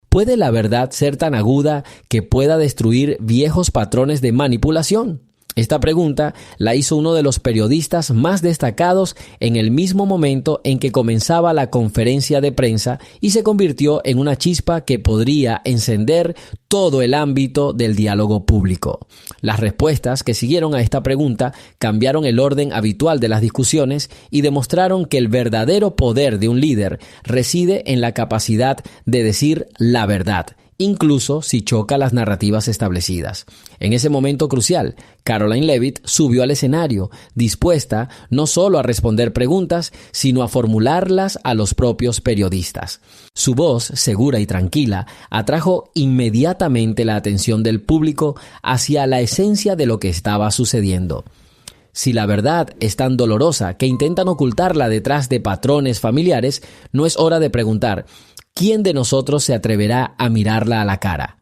¿Puede la verdad ser tan aguda que pueda destruir viejos patrones de manipulación? Esta pregunta la hizo uno de los periodistas más destacados en el mismo momento en que comenzaba la conferencia de prensa y se convirtió en una chispa que podría encender todo el ámbito del diálogo público. Las respuestas que siguieron a esta pregunta cambiaron el orden habitual de las discusiones y demostraron que el verdadero poder de un líder reside en la capacidad de decir la verdad, incluso si choca las narrativas establecidas. En ese momento crucial, Caroline Leavitt subió al escenario, dispuesta no solo a responder preguntas, sino a formularlas a los propios periodistas. Su voz, segura y tranquila, atrajo inmediatamente la atención del público hacia la esencia de lo que estaba sucediendo. Si la verdad es tan dolorosa que intentan ocultarla detrás de patrones familiares, no es hora de preguntar: ¿quién de nosotros se atreverá a mirarla a la cara?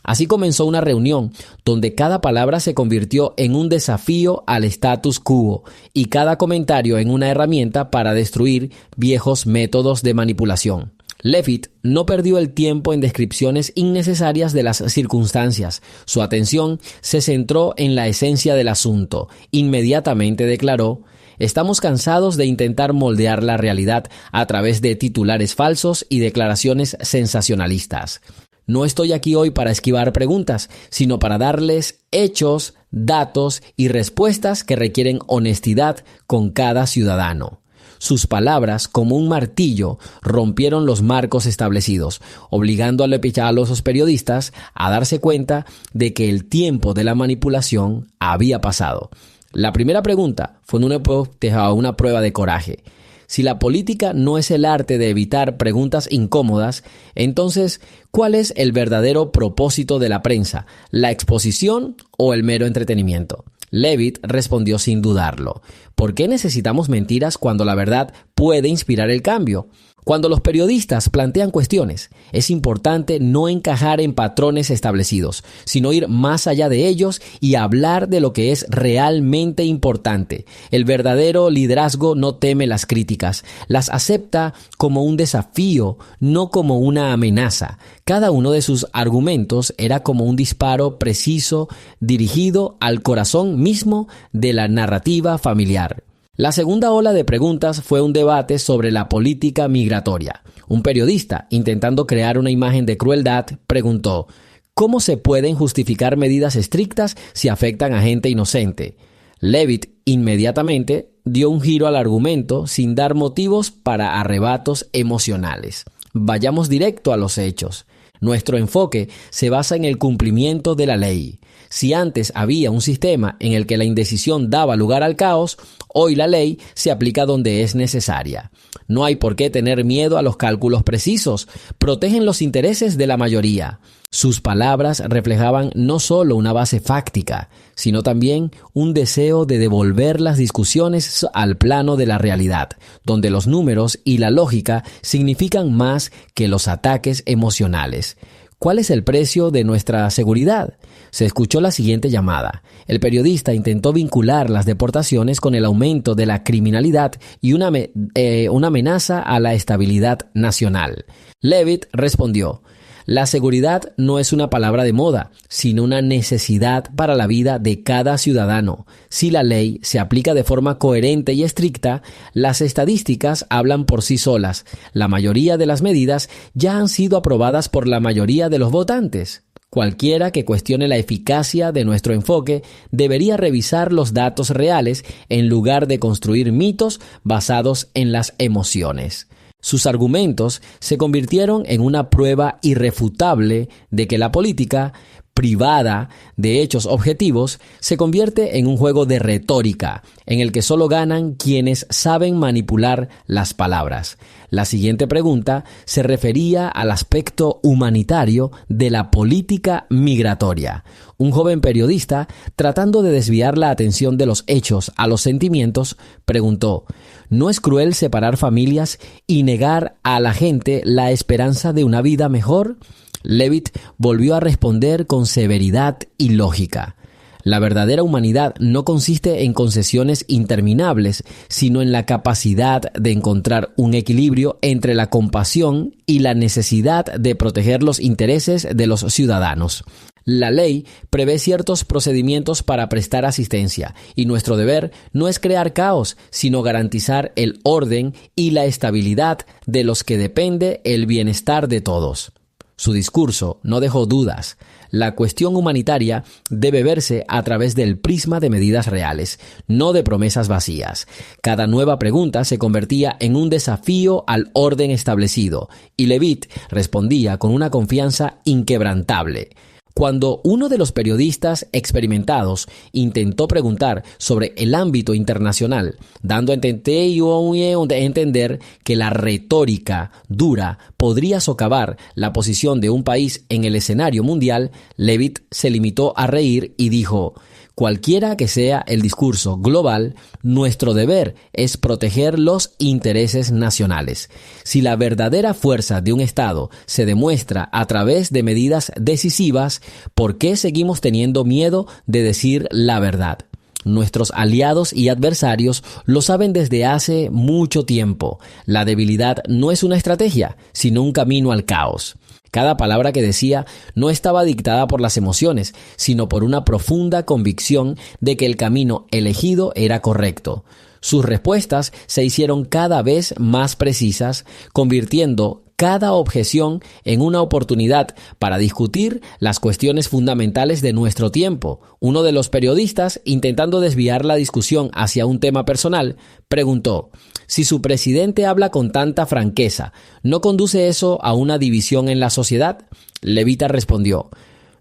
Así comenzó una reunión donde cada palabra se convirtió en un desafío al status quo y cada comentario en una herramienta para destruir viejos métodos de manipulación. Leavitt no perdió el tiempo en descripciones innecesarias de las circunstancias. Su atención se centró en la esencia del asunto. Inmediatamente declaró: estamos cansados de intentar moldear la realidad a través de titulares falsos y declaraciones sensacionalistas. No estoy aquí hoy para esquivar preguntas, sino para darles hechos, datos y respuestas que requieren honestidad con cada ciudadano. Sus palabras, como un martillo, rompieron los marcos establecidos, obligando a los periodistas a darse cuenta de que el tiempo de la manipulación había pasado. La primera pregunta fue una prueba de coraje. Si la política no es el arte de evitar preguntas incómodas, entonces, ¿cuál es el verdadero propósito de la prensa? ¿La exposición o el mero entretenimiento? Leavitt respondió sin dudarlo: ¿por qué necesitamos mentiras cuando la verdad puede inspirar el cambio? Cuando los periodistas plantean cuestiones, es importante no encajar en patrones establecidos, sino ir más allá de ellos y hablar de lo que es realmente importante. El verdadero liderazgo no teme las críticas, las acepta como un desafío, no como una amenaza. Cada uno de sus argumentos era como un disparo preciso dirigido al corazón mismo de la narrativa familiar. La segunda ola de preguntas fue un debate sobre la política migratoria. Un periodista, intentando crear una imagen de crueldad, preguntó: ¿cómo se pueden justificar medidas estrictas si afectan a gente inocente? Leavitt inmediatamente dio un giro al argumento sin dar motivos para arrebatos emocionales. Vayamos directo a los hechos. Nuestro enfoque se basa en el cumplimiento de la ley. Si antes había un sistema en el que la indecisión daba lugar al caos, hoy la ley se aplica donde es necesaria. No hay por qué tener miedo a los cálculos precisos. Protegen los intereses de la mayoría. Sus palabras reflejaban no solo una base fáctica, sino también un deseo de devolver las discusiones al plano de la realidad, donde los números y la lógica significan más que los ataques emocionales. ¿Cuál es el precio de nuestra seguridad? Se escuchó la siguiente llamada. El periodista intentó vincular las deportaciones con el aumento de la criminalidad y una amenaza a la estabilidad nacional. Leavitt respondió: la seguridad no es una palabra de moda, sino una necesidad para la vida de cada ciudadano. Si la ley se aplica de forma coherente y estricta, las estadísticas hablan por sí solas. La mayoría de las medidas ya han sido aprobadas por la mayoría de los votantes. Cualquiera que cuestione la eficacia de nuestro enfoque debería revisar los datos reales en lugar de construir mitos basados en las emociones. Sus argumentos se convirtieron en una prueba irrefutable de que la política, privada de hechos objetivos, se convierte en un juego de retórica, en el que solo ganan quienes saben manipular las palabras. La siguiente pregunta se refería al aspecto humanitario de la política migratoria. Un joven periodista, tratando de desviar la atención de los hechos a los sentimientos, preguntó: ¿no es cruel separar familias y negar a la gente la esperanza de una vida mejor? Leavitt volvió a responder con severidad y lógica: La verdadera humanidad no consiste en concesiones interminables, sino en la capacidad de encontrar un equilibrio entre la compasión y la necesidad de proteger los intereses de los ciudadanos. La ley prevé ciertos procedimientos para prestar asistencia, y nuestro deber no es crear caos, sino garantizar el orden y la estabilidad de los que depende el bienestar de todos. Su discurso no dejó dudas. La cuestión humanitaria debe verse a través del prisma de medidas reales, no de promesas vacías. Cada nueva pregunta se convertía en un desafío al orden establecido, y Levitt respondía con una confianza inquebrantable. Cuando uno de los periodistas experimentados intentó preguntar sobre el ámbito internacional, dando a entender que la retórica dura podría socavar la posición de un país en el escenario mundial, Levitt se limitó a reír y dijo: cualquiera que sea el discurso global, nuestro deber es proteger los intereses nacionales. Si la verdadera fuerza de un Estado se demuestra a través de medidas decisivas, ¿por qué seguimos teniendo miedo de decir la verdad? Nuestros aliados y adversarios lo saben desde hace mucho tiempo. La debilidad no es una estrategia, sino un camino al caos. Cada palabra que decía no estaba dictada por las emociones, sino por una profunda convicción de que el camino elegido era correcto. Sus respuestas se hicieron cada vez más precisas, convirtiendo cada objeción en una oportunidad para discutir las cuestiones fundamentales de nuestro tiempo. Uno de los periodistas, intentando desviar la discusión hacia un tema personal, preguntó: si su presidente habla con tanta franqueza, ¿no conduce eso a una división en la sociedad? Levitt respondió: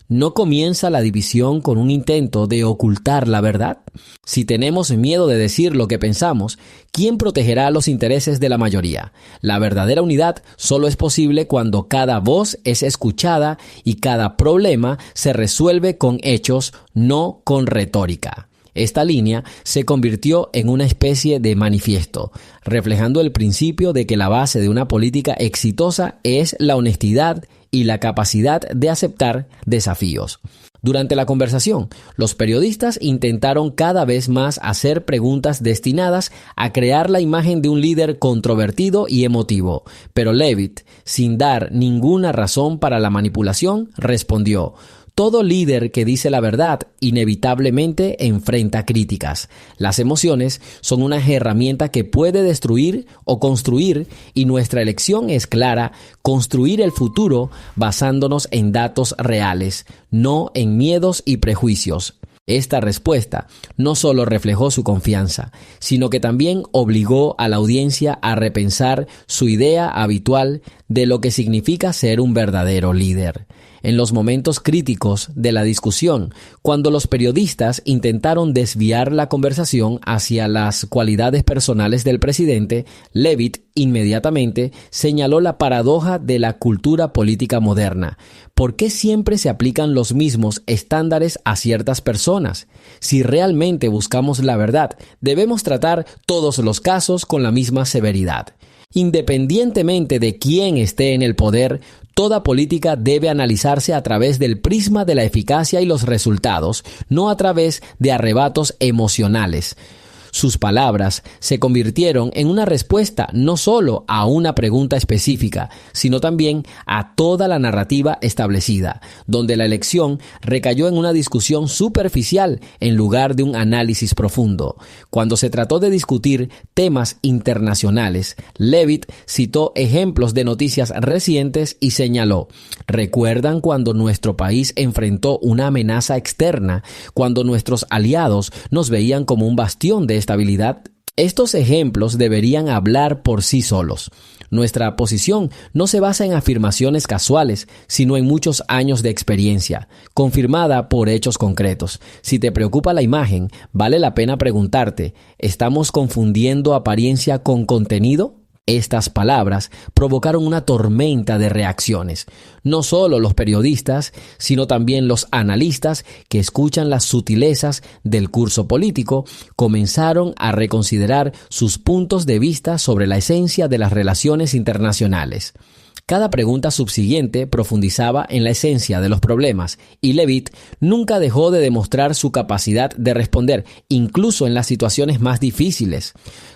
¿no comienza la división con un intento de ocultar la verdad? Si tenemos miedo de decir lo que pensamos, ¿quién protegerá los intereses de la mayoría? La verdadera unidad solo es posible cuando cada voz es escuchada y cada problema se resuelve con hechos, no con retórica. Esta línea se convirtió en una especie de manifiesto, reflejando el principio de que la base de una política exitosa es la honestidad y la capacidad de aceptar desafíos. Durante la conversación, los periodistas intentaron cada vez más hacer preguntas destinadas a crear la imagen de un líder controvertido y emotivo, pero Levitt, sin dar ninguna razón para la manipulación, respondió: todo líder que dice la verdad inevitablemente enfrenta críticas. Las emociones son una herramienta que puede destruir o construir, y nuestra elección es clara: construir el futuro basándonos en datos reales, no en miedos y prejuicios. Esta respuesta no solo reflejó su confianza, sino que también obligó a la audiencia a repensar su idea habitual de lo que significa ser un verdadero líder. En los momentos críticos de la discusión, cuando los periodistas intentaron desviar la conversación hacia las cualidades personales del presidente, Levitt inmediatamente señaló la paradoja de la cultura política moderna. ¿Por qué siempre se aplican los mismos estándares a ciertas personas? Si realmente buscamos la verdad, debemos tratar todos los casos con la misma severidad. Independientemente de quién esté en el poder, toda política debe analizarse a través del prisma de la eficacia y los resultados, no a través de arrebatos emocionales. Sus palabras se convirtieron en una respuesta no solo a una pregunta específica, sino también a toda la narrativa establecida, donde la elección recayó en una discusión superficial en lugar de un análisis profundo. Cuando se trató de discutir temas internacionales, Levitt citó ejemplos de noticias recientes y señaló: ¿recuerdan cuando nuestro país enfrentó una amenaza externa, cuando nuestros aliados nos veían como un bastión de estabilidad? Estos ejemplos deberían hablar por sí solos. Nuestra posición no se basa en afirmaciones casuales, sino en muchos años de experiencia, confirmada por hechos concretos. Si te preocupa la imagen, vale la pena preguntarte: ¿estamos confundiendo apariencia con contenido? Estas palabras provocaron una tormenta de reacciones. No solo los periodistas, sino también los analistas que escuchan las sutilezas del curso político comenzaron a reconsiderar sus puntos de vista sobre la esencia de las relaciones internacionales. Cada pregunta subsiguiente profundizaba en la esencia de los problemas, y Levitt nunca dejó de demostrar su capacidad de responder, incluso en las situaciones más difíciles.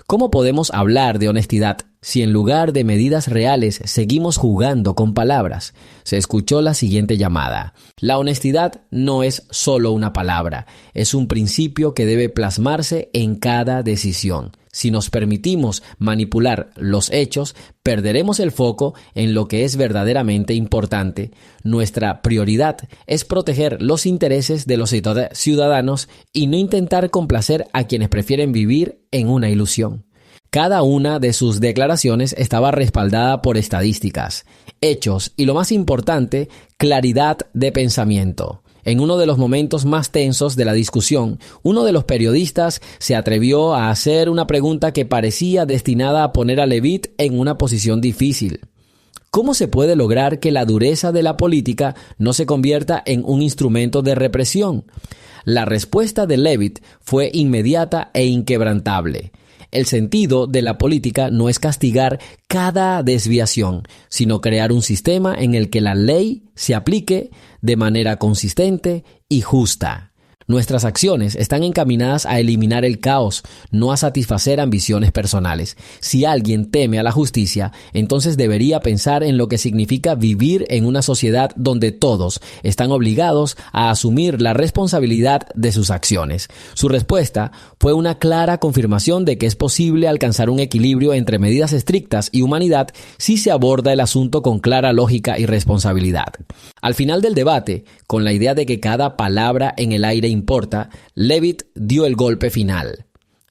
¿Cómo podemos hablar de honestidad si en lugar de medidas reales seguimos jugando con palabras? Se escuchó la siguiente llamada. La honestidad no es solo una palabra, es un principio que debe plasmarse en cada decisión. Si nos permitimos manipular los hechos, perderemos el foco en lo que es verdaderamente importante. Nuestra prioridad es proteger los intereses de los ciudadanos y no intentar complacer a quienes prefieren vivir en una ilusión. Cada una de sus declaraciones estaba respaldada por estadísticas, hechos y, lo más importante, claridad de pensamiento. En uno de los momentos más tensos de la discusión, uno de los periodistas se atrevió a hacer una pregunta que parecía destinada a poner a Levitt en una posición difícil. ¿Cómo se puede lograr que la dureza de la política no se convierta en un instrumento de represión? La respuesta de Levitt fue inmediata e inquebrantable. El sentido de la política no es castigar cada desviación, sino crear un sistema en el que la ley se aplique de manera consistente y justa. Nuestras acciones están encaminadas a eliminar el caos, no a satisfacer ambiciones personales. Si alguien teme a la justicia, entonces debería pensar en lo que significa vivir en una sociedad donde todos están obligados a asumir la responsabilidad de sus acciones. Su respuesta fue una clara confirmación de que es posible alcanzar un equilibrio entre medidas estrictas y humanidad si se aborda el asunto con clara lógica y responsabilidad. Al final del debate, con la idea de que cada palabra en el aire importa, Levitt dio el golpe final.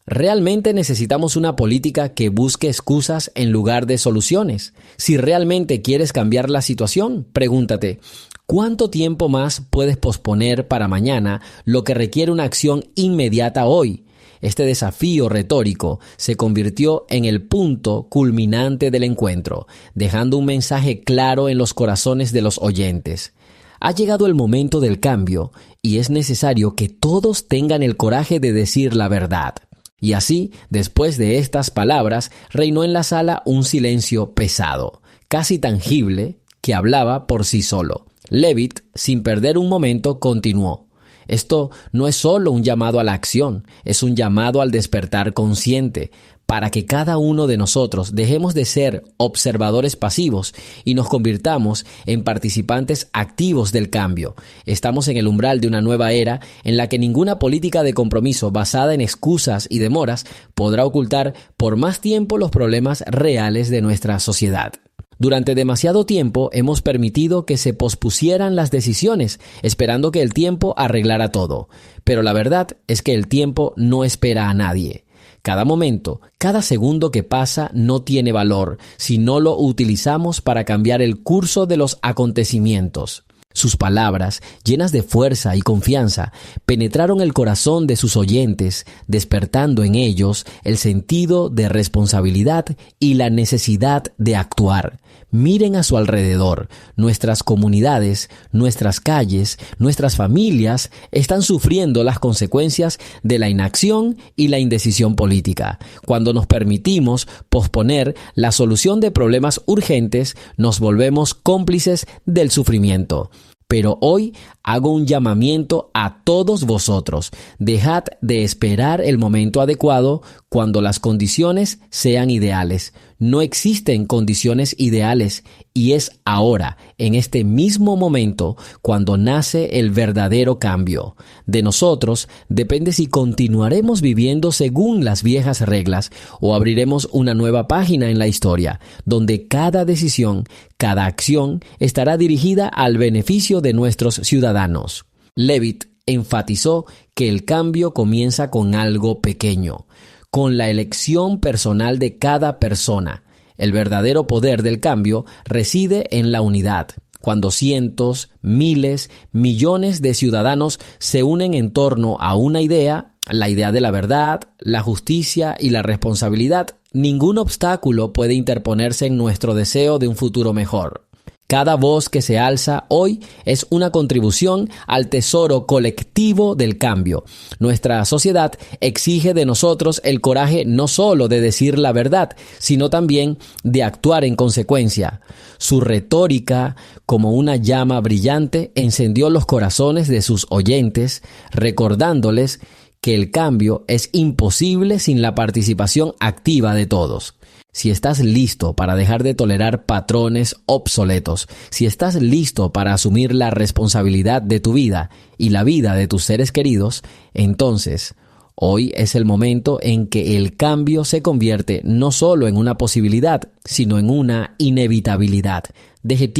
¿Realmente necesitamos una política que busque excusas en lugar de soluciones? Si realmente quieres cambiar la situación, pregúntate, ¿cuánto tiempo más puedes posponer para mañana lo que requiere una acción inmediata hoy? Este desafío retórico se convirtió en el punto culminante del encuentro, dejando un mensaje claro en los corazones de los oyentes. Ha llegado el momento del cambio y es necesario que todos tengan el coraje de decir la verdad. Y así, después de estas palabras, reinó en la sala un silencio pesado, casi tangible, que hablaba por sí solo. Levitt, sin perder un momento, continuó. Esto no es solo un llamado a la acción, es un llamado al despertar consciente, para que cada uno de nosotros dejemos de ser observadores pasivos y nos convirtamos en participantes activos del cambio. Estamos en el umbral de una nueva era en la que ninguna política de compromiso basada en excusas y demoras podrá ocultar por más tiempo los problemas reales de nuestra sociedad. Durante demasiado tiempo hemos permitido que se pospusieran las decisiones, esperando que el tiempo arreglara todo. Pero la verdad es que el tiempo no espera a nadie. Cada momento, cada segundo que pasa no tiene valor si no lo utilizamos para cambiar el curso de los acontecimientos. Sus palabras, llenas de fuerza y confianza, penetraron el corazón de sus oyentes, despertando en ellos el sentido de responsabilidad y la necesidad de actuar. Miren a su alrededor. Nuestras comunidades, nuestras calles, nuestras familias están sufriendo las consecuencias de la inacción y la indecisión política. Cuando nos permitimos posponer la solución de problemas urgentes, nos volvemos cómplices del sufrimiento. Pero hoy hago un llamamiento a todos vosotros. Dejad de esperar el momento adecuado cuando las condiciones sean ideales. No existen condiciones ideales y es ahora, en este mismo momento, cuando nace el verdadero cambio. De nosotros depende si continuaremos viviendo según las viejas reglas o abriremos una nueva página en la historia, donde cada decisión, cada acción estará dirigida al beneficio de nuestros ciudadanos. Levitt enfatizó que el cambio comienza con algo pequeño, con la elección personal de cada persona. El verdadero poder del cambio reside en la unidad. Cuando cientos, miles, millones de ciudadanos se unen en torno a una idea, la idea de la verdad, la justicia y la responsabilidad, ningún obstáculo puede interponerse en nuestro deseo de un futuro mejor. Cada voz que se alza hoy es una contribución al tesoro colectivo del cambio. Nuestra sociedad exige de nosotros el coraje no solo de decir la verdad, sino también de actuar en consecuencia. Su retórica, como una llama brillante, encendió los corazones de sus oyentes, recordándoles que el cambio es imposible sin la participación activa de todos. Si estás listo para dejar de tolerar patrones obsoletos, si estás listo para asumir la responsabilidad de tu vida y la vida de tus seres queridos, entonces hoy es el momento en que el cambio se convierte no solo en una posibilidad, sino en una inevitabilidad. Deje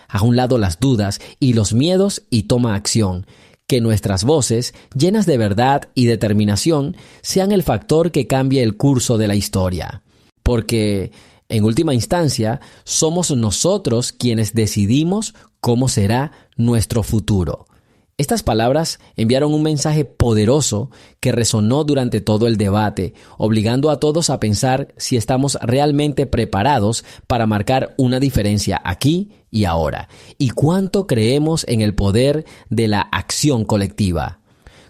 a un lado las dudas y los miedos y toma acción. Que nuestras voces, llenas de verdad y determinación, sean el factor que cambie el curso de la historia. Porque, en última instancia, somos nosotros quienes decidimos cómo será nuestro futuro. Estas palabras enviaron un mensaje poderoso que resonó durante todo el debate, obligando a todos a pensar si estamos realmente preparados para marcar una diferencia aquí y ahora, y cuánto creemos en el poder de la acción colectiva.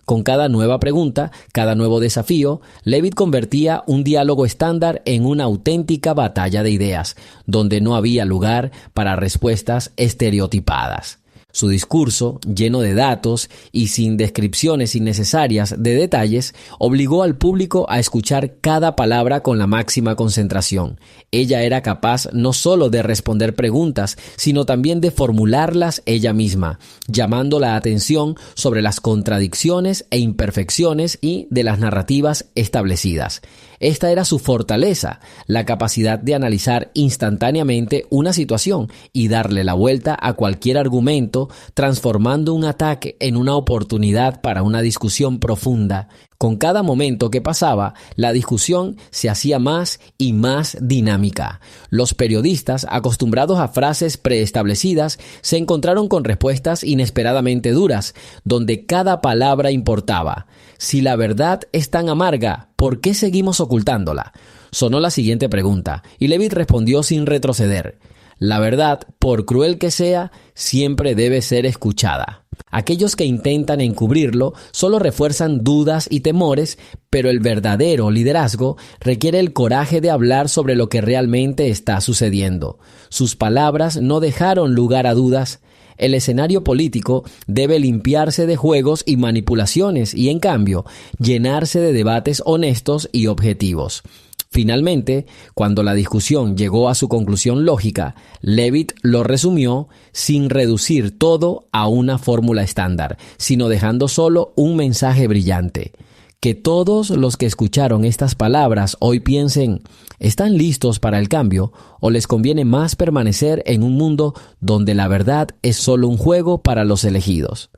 Con cada nueva pregunta, cada nuevo desafío, Levitt convertía un diálogo estándar en una auténtica batalla de ideas, donde no había lugar para respuestas estereotipadas. Su discurso, lleno de datos y sin descripciones innecesarias de detalles, obligó al público a escuchar cada palabra con la máxima concentración. Ella era capaz no solo de responder preguntas, sino también de formularlas ella misma, llamando la atención sobre las contradicciones e imperfecciones y de las narrativas establecidas. Esta era su fortaleza, la capacidad de analizar instantáneamente una situación y darle la vuelta a cualquier argumento, transformando un ataque en una oportunidad para una discusión profunda. Con cada momento que pasaba, la discusión se hacía más y más dinámica. Los periodistas, acostumbrados a frases preestablecidas, se encontraron con respuestas inesperadamente duras, donde cada palabra importaba. Si la verdad es tan amarga, ¿por qué seguimos ocultándola? Sonó la siguiente pregunta, y Levitt respondió sin retroceder. La verdad, por cruel que sea, siempre debe ser escuchada. Aquellos que intentan encubrirlo solo refuerzan dudas y temores, pero el verdadero liderazgo requiere el coraje de hablar sobre lo que realmente está sucediendo. Sus palabras no dejaron lugar a dudas. El escenario político debe limpiarse de juegos y manipulaciones y, en cambio, llenarse de debates honestos y objetivos. Finalmente, cuando la discusión llegó a su conclusión lógica, Levitt lo resumió sin reducir todo a una fórmula estándar, sino dejando solo un mensaje brillante. Que todos los que escucharon estas palabras hoy piensen, ¿están listos para el cambio o les conviene más permanecer en un mundo donde la verdad es solo un juego para los elegidos?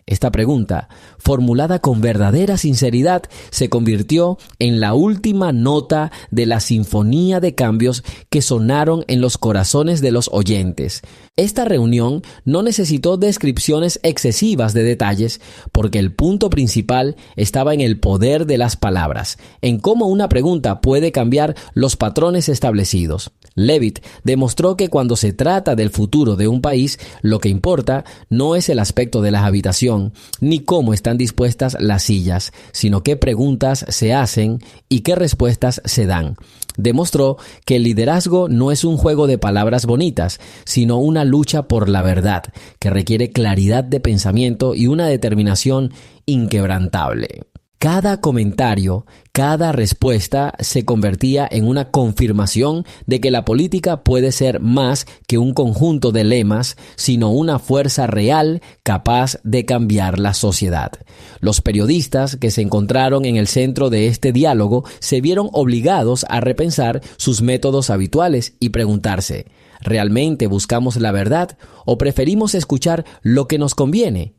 Esta pregunta, formulada con verdadera sinceridad, se convirtió en la última nota de la sinfonía de cambios que sonaron en los corazones de los oyentes. Esta reunión no necesitó descripciones excesivas de detalles, porque el punto principal estaba en el poder de las palabras, en cómo una pregunta puede cambiar los patrones establecidos. Levitt demostró que cuando se trata del futuro de un país, lo que importa no es el aspecto de la habitación, ni cómo están dispuestas las sillas, sino qué preguntas se hacen y qué respuestas se dan. Demostró que el liderazgo no es un juego de palabras bonitas, sino una lucha por la verdad, que requiere claridad de pensamiento y una determinación inquebrantable. Cada comentario, cada respuesta se convertía en una confirmación de que la política puede ser más que un conjunto de lemas, sino una fuerza real capaz de cambiar la sociedad. Los periodistas que se encontraron en el centro de este diálogo se vieron obligados a repensar sus métodos habituales y preguntarse, ¿realmente buscamos la verdad o preferimos escuchar lo que nos conviene?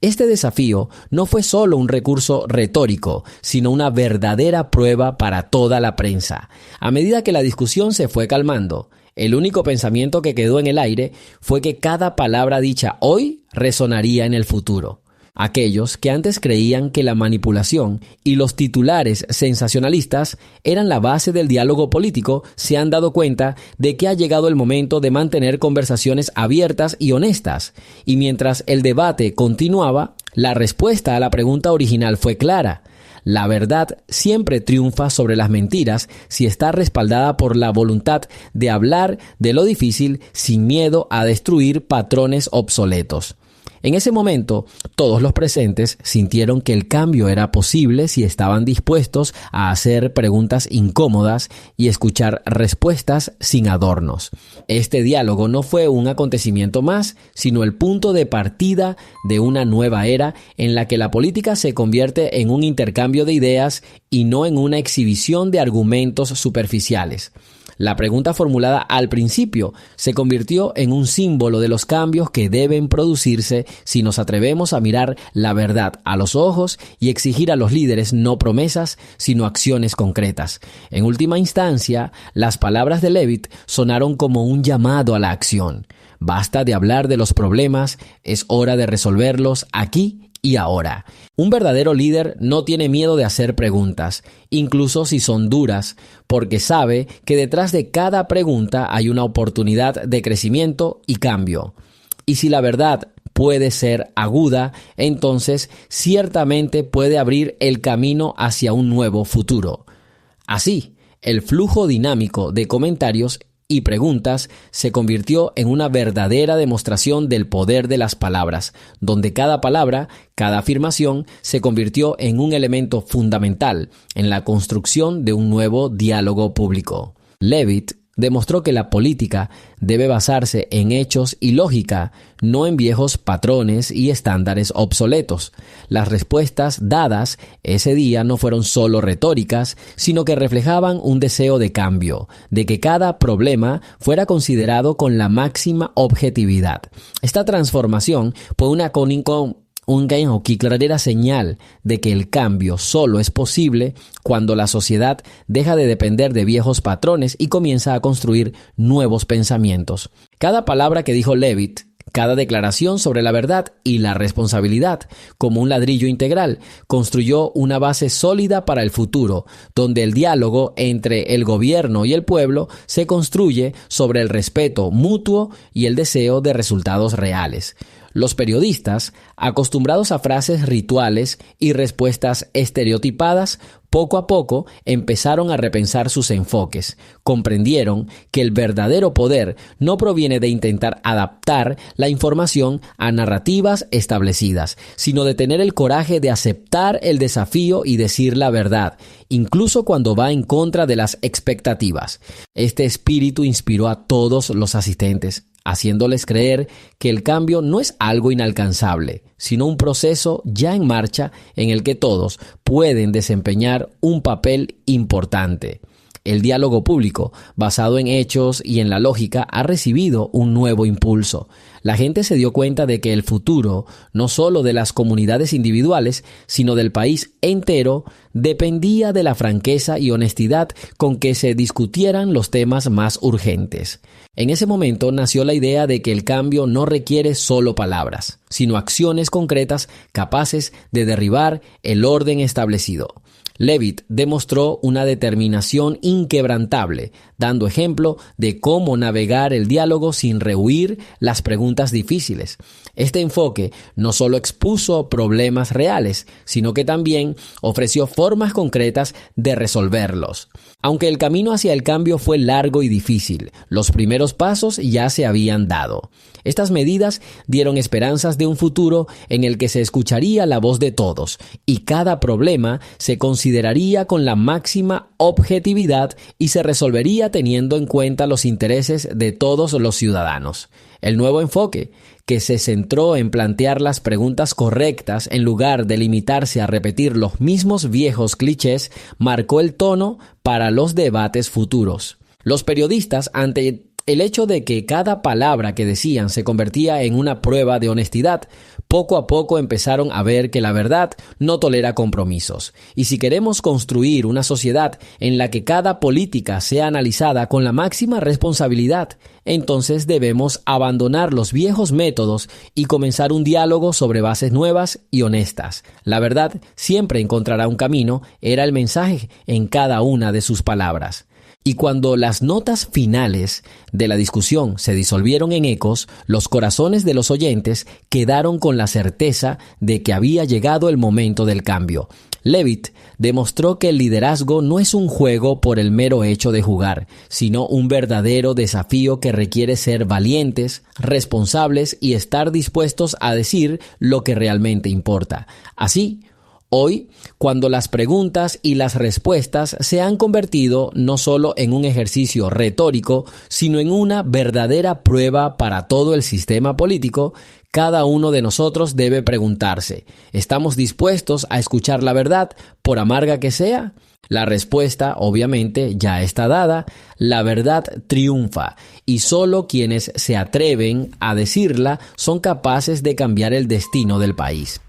Este desafío no fue solo un recurso retórico, sino una verdadera prueba para toda la prensa. A medida que la discusión se fue calmando, el único pensamiento que quedó en el aire fue que cada palabra dicha hoy resonaría en el futuro. Aquellos que antes creían que la manipulación y los titulares sensacionalistas eran la base del diálogo político se han dado cuenta de que ha llegado el momento de mantener conversaciones abiertas y honestas. Y mientras el debate continuaba, la respuesta a la pregunta original fue clara. La verdad siempre triunfa sobre las mentiras si está respaldada por la voluntad de hablar de lo difícil sin miedo a destruir patrones obsoletos. En ese momento, todos los presentes sintieron que el cambio era posible si estaban dispuestos a hacer preguntas incómodas y escuchar respuestas sin adornos. Este diálogo no fue un acontecimiento más, sino el punto de partida de una nueva era en la que la política se convierte en un intercambio de ideas y no en una exhibición de argumentos superficiales. La pregunta formulada al principio se convirtió en un símbolo de los cambios que deben producirse si nos atrevemos a mirar la verdad a los ojos y exigir a los líderes no promesas, sino acciones concretas. En última instancia, las palabras de Levitt sonaron como un llamado a la acción. Basta de hablar de los problemas, es hora de resolverlos aquí y ahora. Un verdadero líder no tiene miedo de hacer preguntas, incluso si son duras, porque sabe que detrás de cada pregunta hay una oportunidad de crecimiento y cambio. Y si la verdad puede ser aguda, entonces ciertamente puede abrir el camino hacia un nuevo futuro. Así, el flujo dinámico de comentarios y preguntas se convirtió en una verdadera demostración del poder de las palabras, donde cada palabra, cada afirmación, se convirtió en un elemento fundamental en la construcción de un nuevo diálogo público. Levitt demostró que la política debe basarse en hechos y lógica, no en viejos patrones y estándares obsoletos. Las respuestas dadas ese día no fueron solo retóricas, sino que reflejaban un deseo de cambio, de que cada problema fuera considerado con la máxima objetividad. Esta transformación fue una clara señal de que el cambio solo es posible cuando la sociedad deja de depender de viejos patrones y comienza a construir nuevos pensamientos. Cada palabra que dijo Levitt, cada declaración sobre la verdad y la responsabilidad, como un ladrillo integral, construyó una base sólida para el futuro, donde el diálogo entre el gobierno y el pueblo se construye sobre el respeto mutuo y el deseo de resultados reales. Los periodistas, acostumbrados a frases rituales y respuestas estereotipadas, poco a poco empezaron a repensar sus enfoques. Comprendieron que el verdadero poder no proviene de intentar adaptar la información a narrativas establecidas, sino de tener el coraje de aceptar el desafío y decir la verdad, incluso cuando va en contra de las expectativas. Este espíritu inspiró a todos los asistentes, haciéndoles creer que el cambio no es algo inalcanzable, sino un proceso ya en marcha en el que todos pueden desempeñar un papel importante. El diálogo público, basado en hechos y en la lógica, ha recibido un nuevo impulso. La gente se dio cuenta de que el futuro, no solo de las comunidades individuales, sino del país entero, dependía de la franqueza y honestidad con que se discutieran los temas más urgentes. En ese momento nació la idea de que el cambio no requiere solo palabras, sino acciones concretas capaces de derribar el orden establecido. Levitt demostró una determinación inquebrantable, dando ejemplo de cómo navegar el diálogo sin rehuir las preguntas difíciles. Este enfoque no solo expuso problemas reales, sino que también ofreció formas concretas de resolverlos. Aunque el camino hacia el cambio fue largo y difícil, los primeros pasos ya se habían dado. Estas medidas dieron esperanzas de un futuro en el que se escucharía la voz de todos y cada problema se consideraría con la máxima objetividad y se resolvería teniendo en cuenta los intereses de todos los ciudadanos. El nuevo enfoque, que se centró en plantear las preguntas correctas en lugar de limitarse a repetir los mismos viejos clichés, marcó el tono para los debates futuros. Los periodistas, ante El hecho de que cada palabra que decían se convertía en una prueba de honestidad, poco a poco empezaron a ver que la verdad no tolera compromisos. Y si queremos construir una sociedad en la que cada política sea analizada con la máxima responsabilidad, entonces debemos abandonar los viejos métodos y comenzar un diálogo sobre bases nuevas y honestas. La verdad siempre encontrará un camino, era el mensaje en cada una de sus palabras. Y cuando las notas finales de la discusión se disolvieron en ecos, los corazones de los oyentes quedaron con la certeza de que había llegado el momento del cambio. Levitt demostró que el liderazgo no es un juego por el mero hecho de jugar, sino un verdadero desafío que requiere ser valientes, responsables y estar dispuestos a decir lo que realmente importa. Así, hoy, cuando las preguntas y las respuestas se han convertido no solo en un ejercicio retórico, sino en una verdadera prueba para todo el sistema político, cada uno de nosotros debe preguntarse, ¿estamos dispuestos a escuchar la verdad, por amarga que sea? La respuesta, obviamente, ya está dada. La verdad triunfa y solo quienes se atreven a decirla son capaces de cambiar el destino del país.